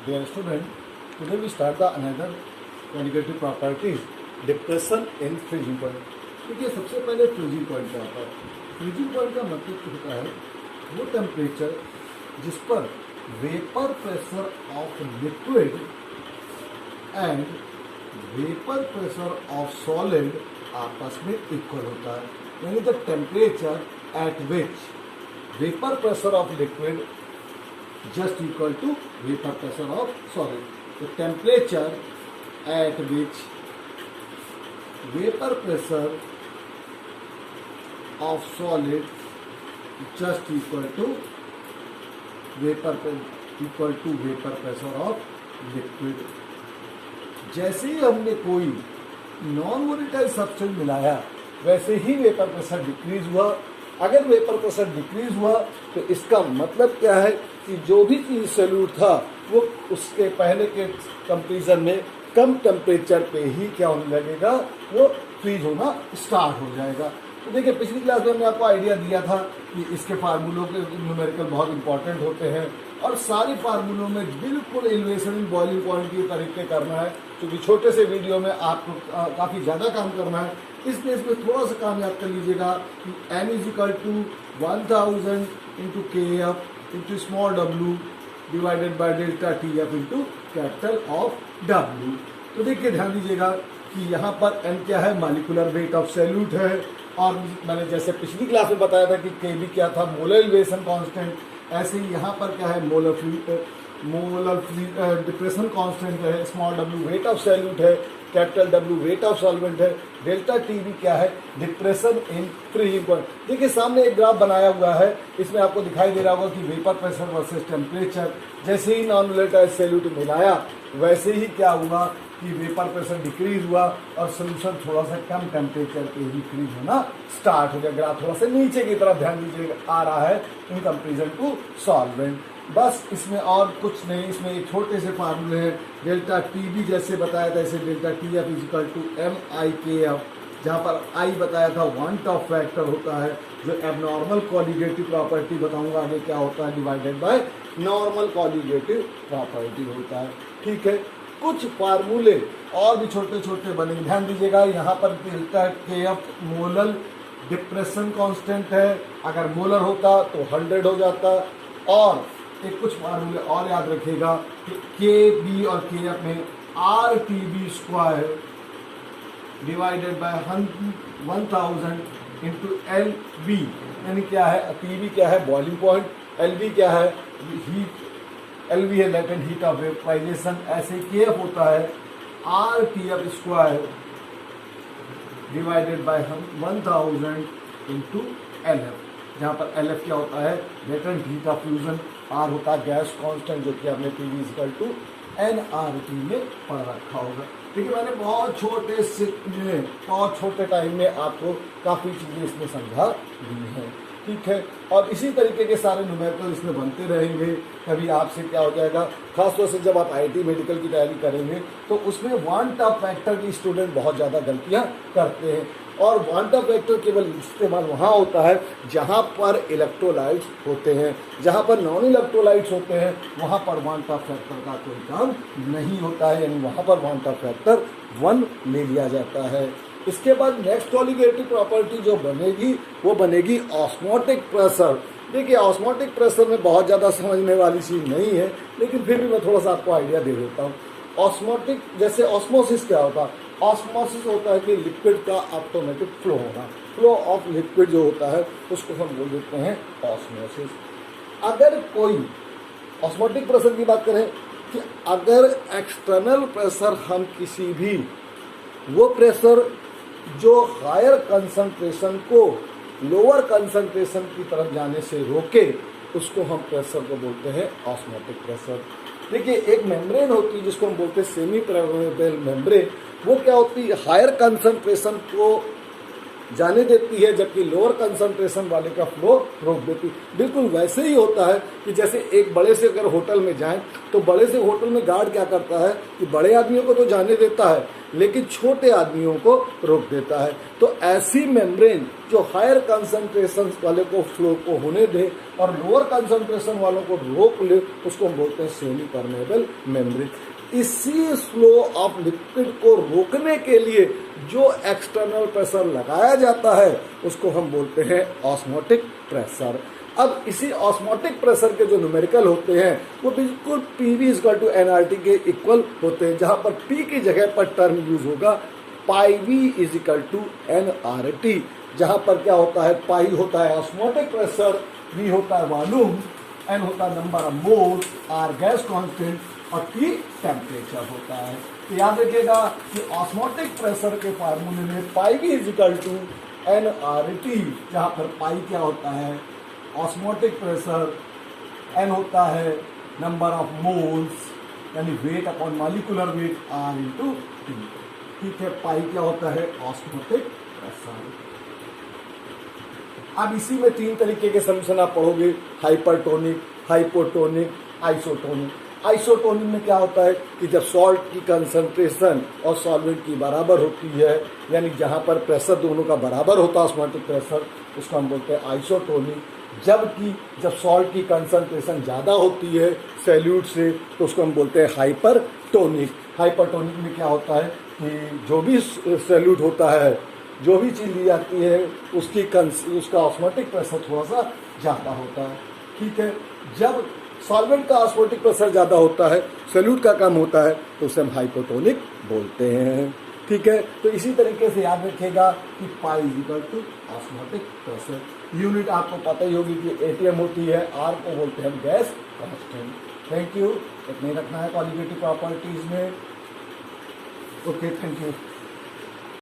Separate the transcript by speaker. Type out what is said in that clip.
Speaker 1: Dear student, today we start the another quantitative properties, depression in freezing point. देखिए सबसे पहले freezing point क्या होता है। फ्रीजिंग पॉइंट का मतलब होता है वो टेम्परेचर जिस पर vapour pressure of liquid and vapour pressure of solid आपस में इक्वल होता है, यानी the temperature at which vapour pressure of liquid just equal to vapor pressure of solid. The temperature at which vapor pressure of solid just equal to vapor pressure of liquid. जैसे ही हमने कोई non volatile substance मिलाया वैसे ही vapour pressure decrease हुआ। अगर vapour pressure decrease हुआ तो इसका मतलब क्या है कि जो भी चीज सॉल्यूट था वो उसके पहले के कंपेरिजन में कम टेम्परेचर पे ही क्या होने लगेगा, वो फ्रीज होना स्टार्ट हो जाएगा। तो देखिए पिछली क्लास में हमने आपको आइडिया दिया था कि इसके फार्मूलों के न्यूमेरिकल बहुत इंपॉर्टेंट होते हैं और सारे फार्मूलों में बिल्कुल एलिवेशन इन बॉइलिंग पॉइंट के तरीके करना है, क्योंकि छोटे से वीडियो में आपको काफ़ी ज़्यादा काम करना है। इसलिए इसमें थोड़ा सा काम याद कर लीजिएगा कि m is equal to 1000 into K F into small w divided by delta T F into capital of w। तो देखिए ध्यान दीजिएगा कि यहाँ पर m क्या है, मॉलिक्यूलर वेट ऑफ सॉल्यूट है, और मैंने जैसे पिछली क्लास में बताया था कि Kb क्या था, मोलर एलिवेशन कांस्टेंट, ऐसे ही यहाँ पर क्या है, मोलर डिप्रेशन कांस्टेंट है, small w weight of solute है, capital W weight of solvent है, डेल्टा टी भी क्या है, डिप्रेशन इन फ्रीजिंग पॉइंट। देखिए सामने एक ग्राफ बनाया हुआ है, इसमें आपको दिखाई दे रहा होगा कि वेपर प्रेशर वर्सेस टेम्परेचर। जैसे ही नॉन वोलेटाइल सॉल्यूट मिलाया वैसे ही क्या हुआ कि वेपर प्रेशर डिक्रीज हुआ और सोल्यूशन थोड़ा सा कम टेम्परेचर पे ही फ्रीज होना स्टार्ट हो गया। ग्राफ थोड़ा सा नीचे की तरफ ध्यान दीजिएगा आ रहा है इन कंपेरिजन टू सॉल्वेंट। बस इसमें और कुछ नहीं, इसमें एक छोटे से फार्मूले हैं, डेल्टा टी भी जैसे बताया था ऐसे delta T F is equal to M I K F, जहाँ पर आई बताया था वांट ऑफ फैक्टर होता है, जो एबनॉर्मल कॉलिगेटिव प्रॉपर्टी बताऊंगा आगे क्या होता है, divided by normal colligative property होता है। ठीक है, कुछ फार्मूले और भी छोटे छोटे बने, ध्यान दीजिएगा। यहाँ पर डेल्टा के एफ मोलर डिप्रेशन कांस्टेंट है, अगर मोलर होता तो 100 हो जाता। और एक कुछ फार्मूले और याद रखिएगा कि के बी और के एफ में R T B square divided by 1000 into L B, यानी क्या है, टी बी क्या है, बॉइलिंग पॉइंट, एल बी क्या है, हीट, एल बी है लेटेंट हीट ऑफ वेपराइजेशन, ऐसे के एफ होता है R T F square divided by 1000 into L F, जहाँ पर एल एफ क्या होता है, latent heat of fusion, R होता है गैस कांस्टेंट जो कि हमने P V equal to N R T में पढ़ रखा होगा। देखिए मैंने बहुत छोटे टाइम में आपको काफ़ी चीज़ें इसमें समझा दी हैं। ठीक है, और इसी तरीके के सारे न्यूमेरिकल इसमें बनते रहेंगे। कभी आपसे क्या हो जाएगा, खासतौर से जब आप आईआईटी मेडिकल की तैयारी करेंगे तो उसमें वांट ऑफ फैक्टर की स्टूडेंट बहुत ज़्यादा गलतियाँ करते हैं, और वांट ऑफ फैक्टर केवल इस्तेमाल वहाँ होता है जहाँ पर इलेक्ट्रोलाइट्स होते हैं, जहाँ पर नॉन इलेक्ट्रोलाइट्स होते हैं वहाँ पर वांट ऑफ फैक्टर का कोई काम नहीं होता है, यानी वहाँ पर वांट ऑफ फैक्टर 1 ले लिया जाता है। इसके बाद नेक्स्ट कॉलिगेटिव प्रॉपर्टी जो बनेगी वो बनेगी ऑस्मोटिक प्रेशर। देखिए ऑस्मोटिक प्रेशर में बहुत ज़्यादा समझने वाली चीज़ नहीं है, लेकिन फिर भी मैं थोड़ा सा आपको आइडिया दे देता हूँ। ऑस्मोटिक, जैसे ऑस्मोसिस क्या होता है, ऑस्मोसिस होता है कि लिक्विड का ऑटोमेटिक फ्लो होना, फ्लो ऑफ लिक्विड जो होता है उसको हम बोल देते हैं ऑस्मोसिस। अगर कोई ऑस्मोटिक प्रेशर की बात करें कि अगर एक्सटर्नल प्रेशर हम किसी भी वो प्रेशर जो हायर कंसंट्रेशन को लोअर कंसंट्रेशन की तरफ जाने से रोके, उसको हम प्रेशर को बोलते हैं ऑस्मोटिक प्रेशर। देखिए एक मेम्ब्रेन होती है जिसको हम बोलते हैं सेमी परमेबल मेम्ब्रेन, वो क्या होती है, हायर कंसंट्रेशन को जाने देती है, जबकि लोअर कंसंट्रेशन वाले का फ्लो रोक देती है। बिल्कुल वैसे ही होता है कि जैसे एक बड़े से अगर होटल में जाएं तो बड़े से होटल में गार्ड क्या करता है कि बड़े आदमियों को तो जाने देता है लेकिन छोटे आदमियों को रोक देता है। तो ऐसी मेम्ब्रेन जो हायर कंसंट्रेशन वाले को फ्लो को होने दे और लोअर कंसंट्रेशन वालों को रोक ले, उसको हम बोलते हैं सेमी परमेबल मेम्ब्रेन। इसी फ्लो ऑफ लिक्विड को रोकने के लिए जो एक्सटर्नल प्रेशर लगाया जाता है उसको हम बोलते हैं ऑस्मोटिक प्रेशर। अब इसी ऑस्मोटिक प्रेशर के जो न्यूमेरिकल होते हैं वो बिल्कुल PV=nRT के इक्वल होते हैं, जहां पर P की जगह पर टर्म यूज होगा πV=nRT, जहां पर क्या होता है, पाई होता है ऑस्मोटिक प्रेशर, V होता है वॉल्यूम, N होता है number of moles, R gas constant और T टेम्परेचर होता है। तो याद रखिएगा कि ऑस्मोटिक प्रेशर के फार्मूले में πV=nRT, जहां पर पाई क्या होता है ऑस्मोटिक प्रेशर, N होता है नंबर ऑफ मोल्स यानी weight upon molecular weight, R into T। ठीक है, पाई क्या होता है ऑस्मोटिक प्रेशर। अब इसी में 3 तरीके के सॉल्यूशन आप पढ़ोगे, हाइपरटोनिक, हाइपोटोनिक, आइसोटोनिक। आइसोटोनिक में क्या होता है कि जब सॉल्ट की कंसंट्रेशन और सॉल्वेंट की बराबर होती है, यानी जहां पर प्रेशर दोनों का बराबर होता है ऑस्मोटिक प्रेशर, उसको हम बोलते हैं आइसोटोनिक। जबकि जब सॉल्ट की कंसंट्रेशन ज़्यादा होती है सैल्यूट से तो उसको हम बोलते हैं हाइपरटोनिक। हाइपरटोनिक में क्या होता है कि जो भी सैल्यूट होता है, जो भी चीज़ ली जाती है उसका ऑस्मोटिक प्रेशर थोड़ा सा ज़्यादा होता है। ठीक है, जब सॉल्वेंट का ऑस्मोटिक प्रेशर ज़्यादा होता है, सैल्यूट का कम होता है, तो उसे हम हाइपोटोनिक बोलते हैं। ठीक है, तो इसी तरीके से याद रखिएगा कि π=ऑस्मोटिक प्रेशर। यूनिट आपको पता ही होगी कि ATM होती है, R को बोलते हैं हम गैस कांस्टेंट। थैंक यू, इतने रखना है क्वालिटेटिव प्रॉपर्टीज में। Okay, thank you.